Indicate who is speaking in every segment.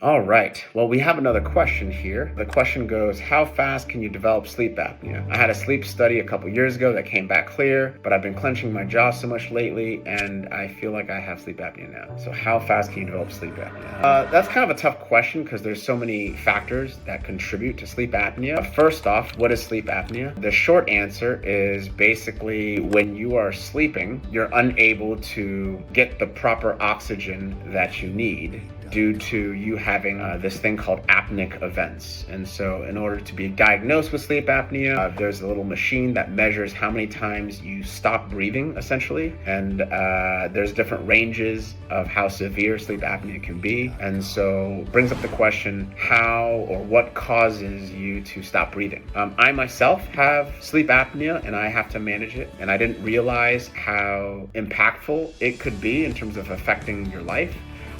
Speaker 1: All right. Well, we have another question here. The question goes, how fast can you develop sleep apnea? I had a sleep study a couple years ago that came back clear, but I've been clenching my jaw so much lately, and I feel like I have sleep apnea now. So how fast can you develop sleep apnea? That's kind of a tough question because there's so many factors that contribute to sleep apnea. First off, what is sleep apnea? The short answer is basically when you are sleeping, you're unable to get the proper oxygen that you need due to you having this thing called apneic events. And so in order to be diagnosed with sleep apnea, there's a little machine that measures how many times you stop breathing, essentially. And there's different ranges of how severe sleep apnea can be. And so brings up the question, how or what causes you to stop breathing? I myself have sleep apnea and I have to manage it. And I didn't realize how impactful it could be in terms of affecting your life.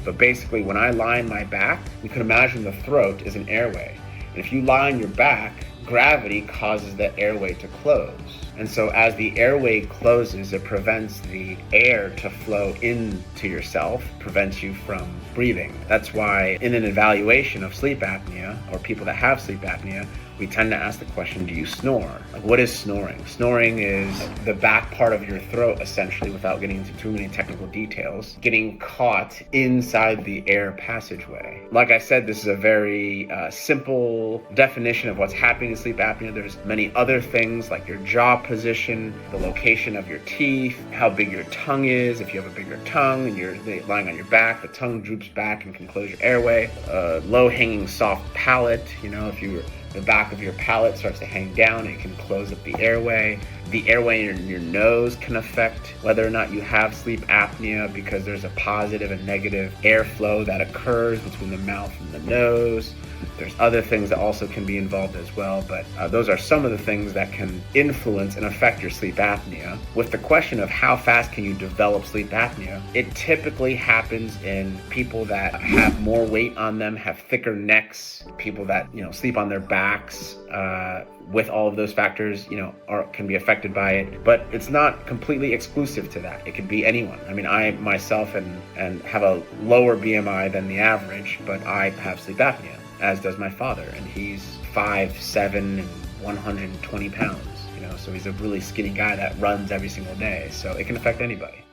Speaker 1: But basically, when I lie on my back, you can imagine the throat is an airway. And if you lie on your back, gravity causes the airway to close. And so as the airway closes, it prevents the air to flow into yourself, prevents you from breathing. That's why in an evaluation of sleep apnea, or people that have sleep apnea, we tend to ask the question, do you snore? Like, what is snoring? Snoring is the back part of your throat, essentially, without getting into too many technical details, getting caught inside the air passageway. Like I said, this is a very simple definition of what's happening in sleep apnea. There's many other things like your jaw position, the location of your teeth, how big your tongue is. If you have a bigger tongue and you're lying on your back, the tongue droops back and can close your airway. Low-hanging soft palate, if the back of your palate starts to hang down, it can close up the airway. The airway in your nose can affect whether or not you have sleep apnea because there's a positive and negative airflow that occurs between the mouth and the nose. There's other things that also can be involved as well, but those are some of the things that can influence and affect your sleep apnea. With the question of how fast can you develop sleep apnea, it typically happens in people that have more weight on them, have thicker necks, people that sleep on their backs. With all of those factors, can be affected by it, but it's not completely exclusive to that. It could be anyone. I mean, I myself and have a lower BMI than the average, but I have sleep apnea, as does my father, and he's 5'7" and 120 pounds. So he's a really skinny guy that runs every single day. So it can affect anybody.